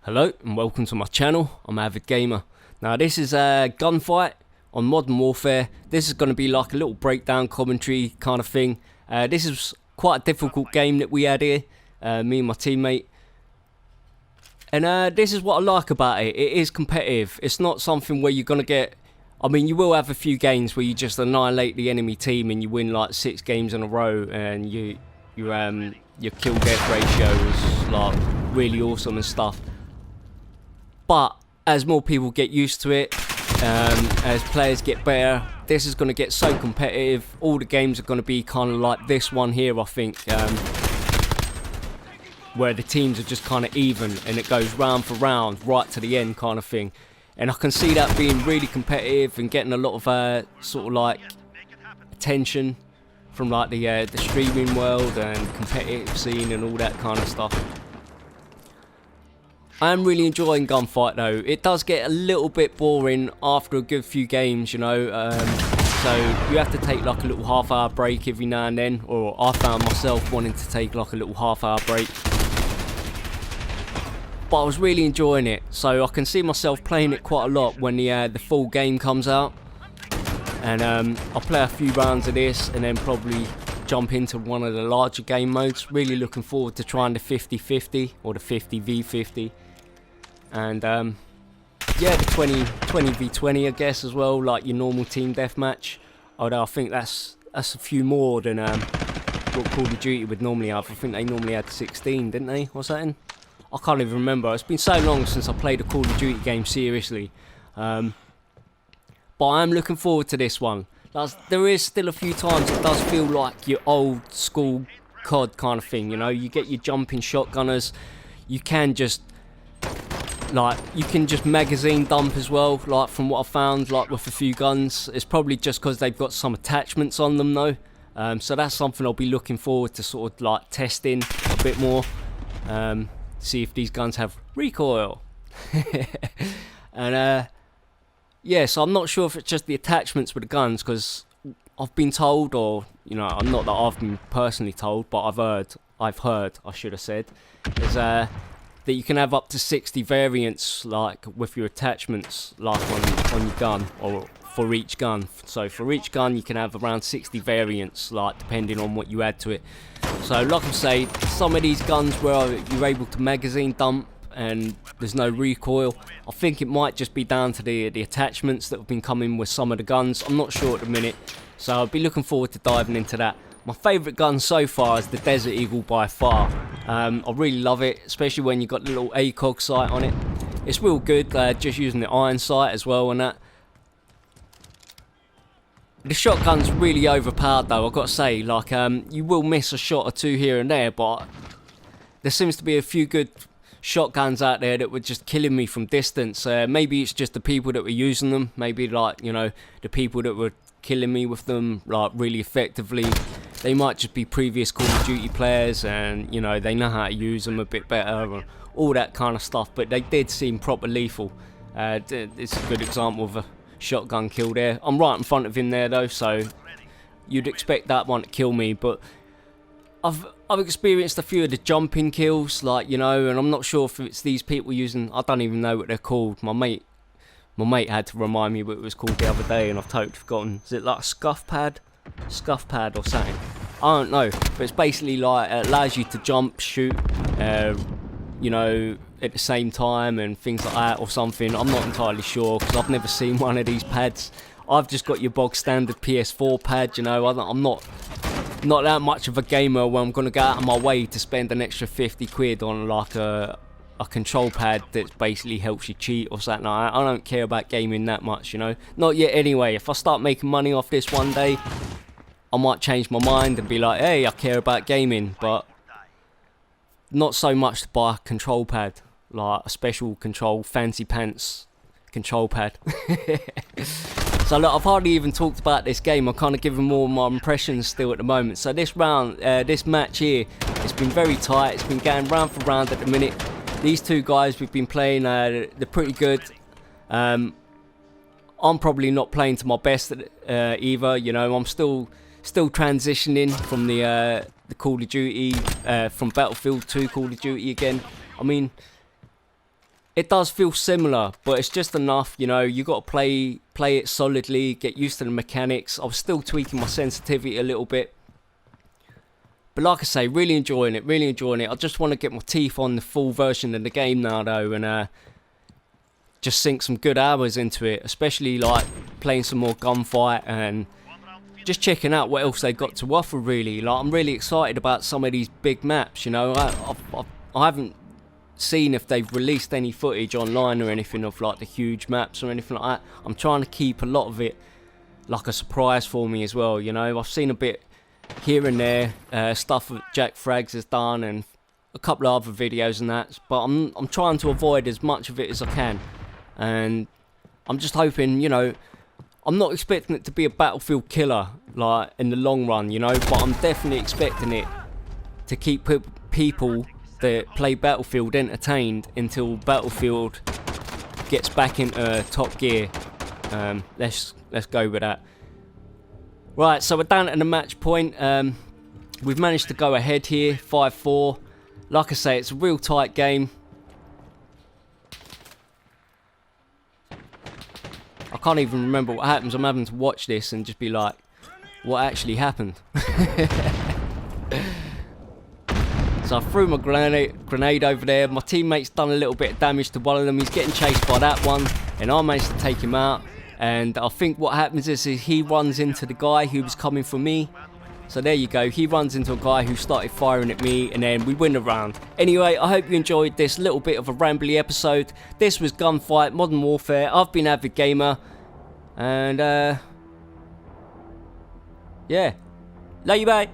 Hello and welcome to my channel. I'm AvidGamer. Now this is a gunfight on Modern Warfare. This is going to be like a little breakdown commentary kind of thing. This is quite a difficult game that we had here, me and my teammate. And this is what I like about it. It is competitive. It's not something where you're going to get... I mean, you will have a few games where you just annihilate the enemy team and you win like 6 games in a row, and your kill death ratio is like really awesome and stuff. But as more people get used to it, as players get better, this is going to get so competitive. All the games are going to be kind of like this one here, I think, where the teams are just kind of even and it goes round for round, right to the end kind of thing. And I can see that being really competitive and getting a lot of sort of like attention from like the streaming world and competitive scene and all that kind of stuff. I am really enjoying Gunfight though. It does get a little bit boring after a good few games, you know, so you have to take like a little half-hour break every now and then, or I found myself wanting to take like a little half-hour break. But I was really enjoying it, so I can see myself playing it quite a lot when the full game comes out. And I'll play a few rounds of this and then probably jump into one of the larger game modes. Really looking forward to trying the 50-50 or the 50v50. And yeah, the 20v20 I guess as well, like your normal team deathmatch. Although I think that's a few more than what Call of Duty would normally have. I think they normally had 16, didn't they, or something? I can't even remember. It's been so long since I played a Call of Duty game seriously. But I am looking forward to this one. There is still a few times it does feel like your old school COD kind of thing, you know. You get your jumping shotgunners. You can just magazine dump as well, like from what I found, like with a few guns. It's probably just because they've got some attachments on them though. So that's something I'll be looking forward to sort of like testing a bit more. See if these guns have recoil. And yeah, so I'm not sure if it's just the attachments with the guns, because I've been told, or you know, not that I've been personally told, but I've heard I should have said, is that you can have up to 60 variants like with your attachments, like on your gun, or for each gun. So for each gun you can have around 60 variants, like depending on what you add to it. So like I say, some of these guns where you're able to magazine dump and there's no recoil, I think it might just be down to the attachments that have been coming with some of the guns. I'm not sure at the minute, so I'll be looking forward to diving into that. My favourite gun so far is the Desert Eagle by far. I really love it, especially when you've got the little ACOG sight on it. It's real good, just using the iron sight as well and that. The shotgun's really overpowered though, I've got to say. Like, you will miss a shot or two here and there, but there seems to be a few good shotguns out there that were just killing me from distance. Maybe it's just the people that were using them. Maybe, like, you know, the people that were killing me with them, like, really effectively, they might just be previous Call of Duty players and, you know, they know how to use them a bit better and all that kind of stuff. But they did seem proper lethal. It's a good example of a shotgun kill there. I'm right in front of him there though, so you'd expect that one to kill me. But I've experienced a few of the jumping kills, like, you know, and I'm not sure if it's these people using, I don't even know what they're called. My mate had to remind me what it was called the other day and I've totally forgotten. Is it like a scuff pad or something? I don't know, but it's basically like, it allows you to jump, shoot, you know, at the same time and things like that or something. I'm not entirely sure because I've never seen one of these pads. I've just got your bog standard PS4 pad, you know. I'm not that much of a gamer where I'm going to go out of my way to spend an extra 50 quid on like a control pad that basically helps you cheat or something like that. I don't care about gaming that much, you know. Not yet anyway. If I start making money off this one day, I might change my mind and be like, hey, I care about gaming, but not so much to buy a control pad, like a special control, fancy pants control pad. So look, I've hardly even talked about this game. I'm kind of giving more of my impressions still at the moment. So this round, this match here, it's been very tight. It's been going round for round at the minute. These two guys we've been playing, they're pretty good. I'm probably not playing to my best either. You know, I'm still transitioning from the Call of Duty, from Battlefield 2 Call of Duty again. I mean, it does feel similar, but it's just enough, you know. You got to play it solidly, get used to the mechanics. I was still tweaking my sensitivity a little bit. But like I say, really enjoying it, really enjoying it. I just want to get my teeth on the full version of the game now, though, and just sink some good hours into it, especially like playing some more Gunfight and just checking out what else they got to offer, really. Like, I'm really excited about some of these big maps, you know. I haven't seen if they've released any footage online or anything of like the huge maps or anything like that. I'm trying to keep a lot of it like a surprise for me as well, you know. I've seen a bit here and there, stuff that Jack Frags has done and a couple of other videos and that, but I'm trying to avoid as much of it as I can, and I'm just hoping, you know, I'm not expecting it to be a Battlefield killer like in the long run, you know, but I'm definitely expecting it to keep people that play Battlefield entertained until Battlefield gets back into top gear. Let's go with that. Right, so we're down at the match point. We've managed to go ahead here, 5-4. Like I say, it's a real tight game. I can't even remember what happens. I'm having to watch this and just be like, what actually happened? So I threw my grenade over there. My teammate's done a little bit of damage to one of them. He's getting chased by that one, and I managed to take him out. And I think what happens is he runs into the guy who was coming for me. So there you go, he runs into a guy who started firing at me, and then we win the round. Anyway, I hope you enjoyed this little bit of a rambly episode. This was Gunfight, Modern Warfare. I've been AvidGamer. And yeah. Love you, bye.